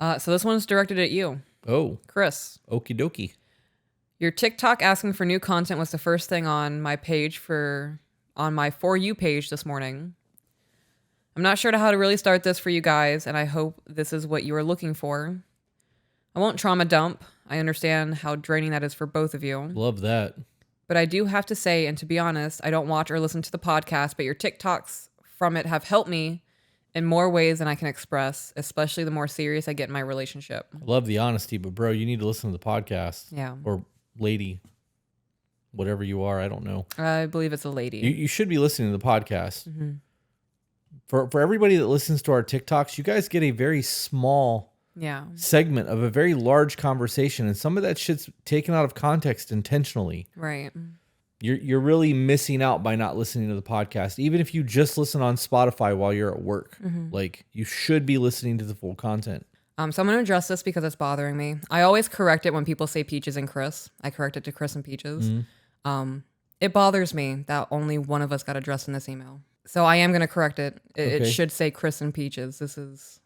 So this one's directed at you, Oh, Chris. okie dokie. Your TikTok asking for new content was the first thing on my page on my For You page this morning. I'm not sure how to really start this for you guys, and I hope this is what you are looking for. I won't trauma dump. I understand how draining that is for both of you. Love that. But I do have to say, and to be honest, I don't watch or listen to the podcast, but your TikToks from it have helped me in more ways than I can express, especially the more serious I get in my relationship. I love the honesty, but bro, you need to listen to the podcast. Yeah. Or lady, whatever you are, I don't know. I believe it's a lady. You should be listening to the podcast. Mm-hmm. For everybody that listens to our TikToks, you guys get a very small segment of a very large conversation, and some of that shit's taken out of context intentionally. Right. You're really missing out by not listening to the podcast. Even if you just listen on Spotify while you're at work, like you should be listening to the full content. So I'm going to address this because it's bothering me. I always correct it when people say Peaches and Chris. I correct it to Chris and Peaches. Mm-hmm. It bothers me that only one of us got addressed in this email. So I am going to correct it. It should say Chris and Peaches. This is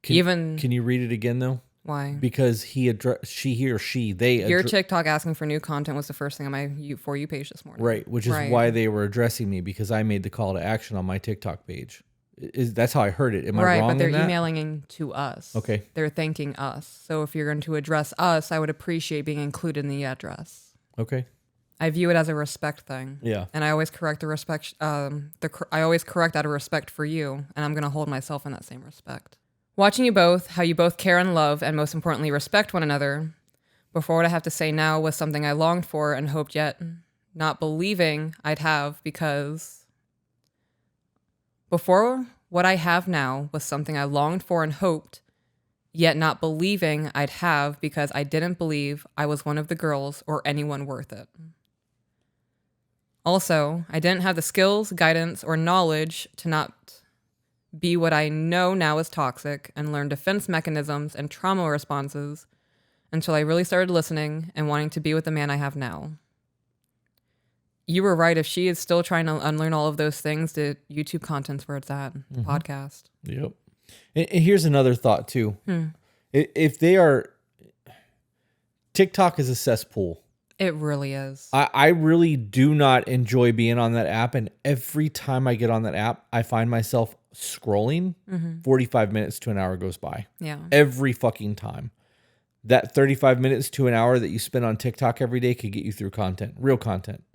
Can you read it again though? Why? Because he or she, they... Your TikTok asking for new content was the first thing on my For You page this morning. Right, which is why they were addressing me, because I made the call to action on my TikTok page. That's how I heard it. Am I wrong? Right, but they're in that? emailing to us. Okay. They're thanking us. So if you're going to address us, I would appreciate being included in the address. Okay. I view it as a respect thing. Yeah. And I always correct the respect. I always correct out of respect for you, and I'm going to hold myself in that same respect. Watching you both, how you both care and love, and most importantly, respect one another, before what I have to say now was something I longed for and hoped, yet not believing I'd have, because before what I have now was something I longed for and hoped, yet not believing I'd have, because I didn't believe I was one of the girls or anyone worth it. Also, I didn't have the skills, guidance, or knowledge to not be what I know now is toxic and learn defense mechanisms and trauma responses until I really started listening and wanting to be with the man I have now. You were right. If she is still trying to unlearn all of those things, the YouTube content's where it's at, the podcast. Yep. And here's another thought too. If they are... TikTok is a cesspool. It really is. I really do not enjoy being on that app. And every time I get on that app, I find myself scrolling. 45 minutes to an hour goes by. Yeah. Every fucking time. That 35 minutes to an hour that you spend on TikTok every day could get you through content, real content.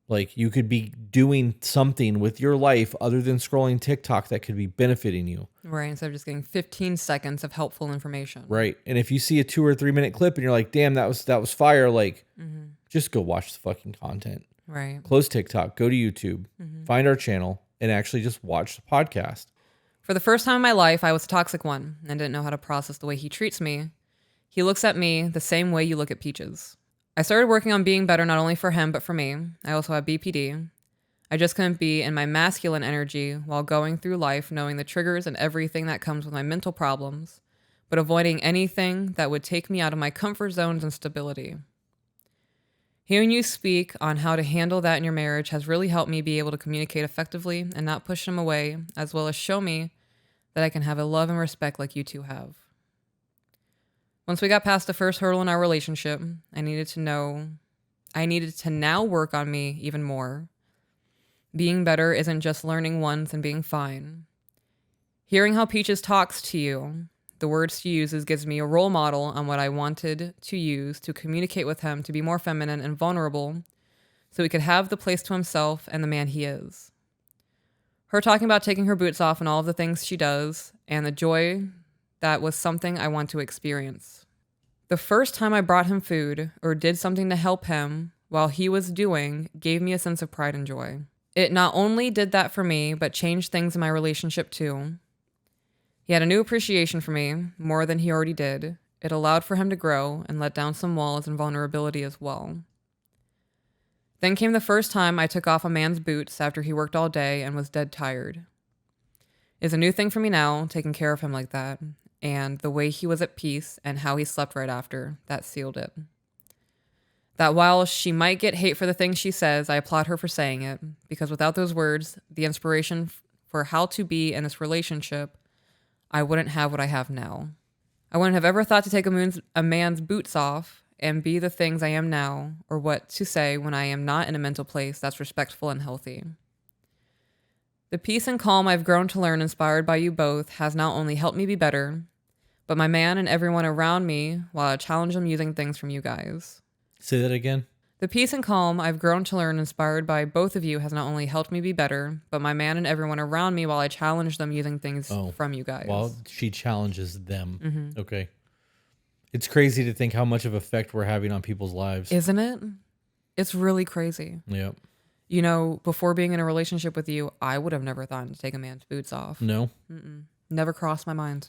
Like you could be doing something with your life other than scrolling TikTok that could be benefiting you. Right. Instead of just getting 15 seconds of helpful information. Right. And if you see a 2 or 3 minute clip and you're like, damn, that was fire. Like just go watch the fucking content. Right. Close TikTok, go to YouTube, find our channel and actually just watch the podcast. For the first time in my life, I was a toxic one and didn't know how to process the way he treats me. He looks at me the same way you look at Peaches. I started working on being better not only for him, but for me. I also have BPD. I just couldn't be in my masculine energy while going through life knowing the triggers and everything that comes with my mental problems, but avoiding anything that would take me out of my comfort zones and stability. Hearing you speak on how to handle that in your marriage has really helped me be able to communicate effectively and not push him away, as well as show me that I can have a love and respect like you two have. Once we got past the first hurdle in our relationship, I needed to now work on me even more. Being better isn't just learning once and being fine. Hearing how Peaches talks to you, the words she uses, gives me a role model on what I wanted to use to communicate with him to be more feminine and vulnerable so he could have the place to himself and the man he is. Her talking about taking her boots off and all of the things she does and the joy that was something I want to experience. The first time I brought him food or did something to help him while he was doing gave me a sense of pride and joy. It not only did that for me, but changed things in my relationship too. He had a new appreciation for me, more than he already did. It allowed for him to grow and let down some walls and vulnerability as well. Then came the first time I took off a man's boots after he worked all day and was dead tired. It's a new thing for me now, taking care of him like that, and the way he was at peace and how he slept right after, that sealed it. That while she might get hate for the things she says, I applaud her for saying it, because without those words, the inspiration for how to be in this relationship, I wouldn't have what I have now. I wouldn't have ever thought to take a man's boots off and be the things I am now, or what to say when I am not in a mental place that's respectful and healthy. The peace and calm I've grown to learn inspired by you both has not only helped me be better, but my man and everyone around me while I challenge them using things from you guys. Say that again. The peace and calm I've grown to learn inspired by both of you has not only helped me be better, but my man and everyone around me while I challenge them using things from you guys. Well, she challenges them. Okay. It's crazy to think how much of effect we're having on people's lives. Isn't it? It's really crazy. Yep. You know, before being in a relationship with you, I would have never thought to take a man's boots off. No. Never crossed my mind.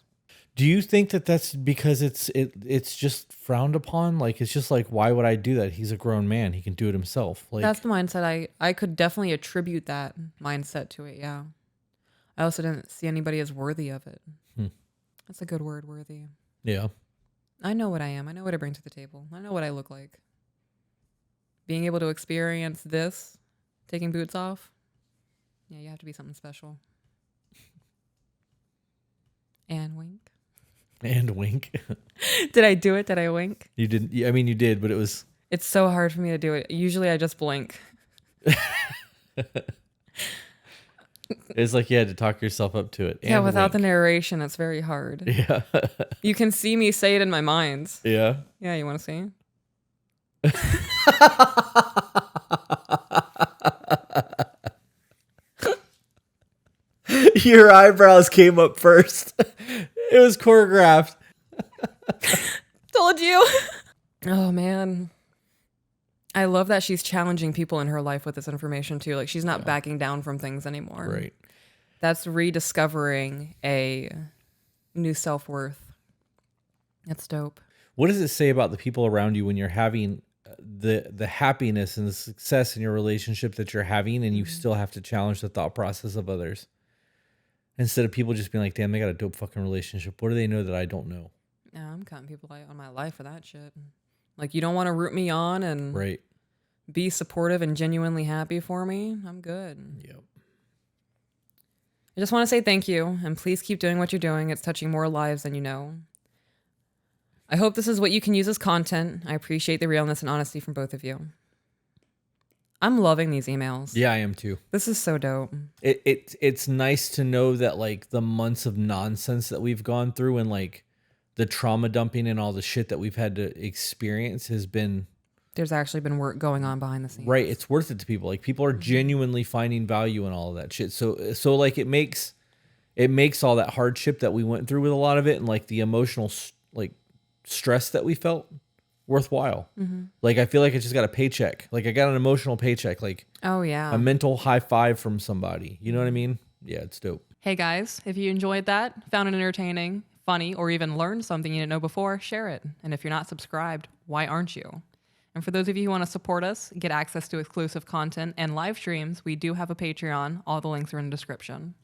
Do you think that that's because it's just frowned upon? Like, it's just like, why would I do that? He's a grown man. He can do it himself. Like, that's the mindset. I could definitely attribute that mindset to it, yeah. I also didn't see anybody as worthy of it. That's a good word, worthy. Yeah. I know what I am. I know what I bring to the table. I know what I look like. Being able to experience this, taking boots off, yeah, you have to be something special. And wink. And wink. Did I do it? Did I wink? You didn't. I mean, you did, but it was. It's so hard for me to do it. Usually I just blink. It's like you had to talk yourself up to it. Yeah, and without wink. the narration, it's very hard. Yeah. You can see me say it in my mind. Yeah. Yeah, you want to see? Your eyebrows came up first. It was choreographed. Told you. Oh, man. I love that she's challenging people in her life with this information, too. Like, she's not backing down from things anymore. Right. That's rediscovering a new self-worth. That's dope. What does it say about the people around you when you're having the happiness and the success in your relationship that you're having, and you still have to challenge the thought process of others? Instead of people just being like, damn, they got a dope fucking relationship. What do they know that I don't know? Yeah, I'm cutting people out on my life for that shit. Like, you don't want to root me on and Right. be supportive and genuinely happy for me? I'm good. Yep. I just want to say thank you, and please keep doing what you're doing. It's touching more lives than you know. I hope this is what you can use as content. I appreciate the realness and honesty from both of you. I'm loving these emails. Yeah, I am too. This is so dope. It's nice to know that, like, the months of nonsense that we've gone through and, like, the trauma dumping and all the shit that we've had to experience has been... There's actually been work going on behind the scenes. Right. It's worth it to people. Like, people are genuinely finding value in all of that shit. So like, it makes all that hardship that we went through with a lot of it, and, like, the emotional, like, stress that we felt worthwhile. Like, I feel like I just got a paycheck. Like, I got an emotional paycheck, like, Oh, yeah. a mental high five from somebody. You know what I mean? Yeah, it's dope. Hey, guys, if you enjoyed that, found it entertaining, funny, or even learned something you didn't know before, share it. And if you're not subscribed, why aren't you? And for those of you who want to support us, get access to exclusive content and live streams, we do have a Patreon. All the links are in the description.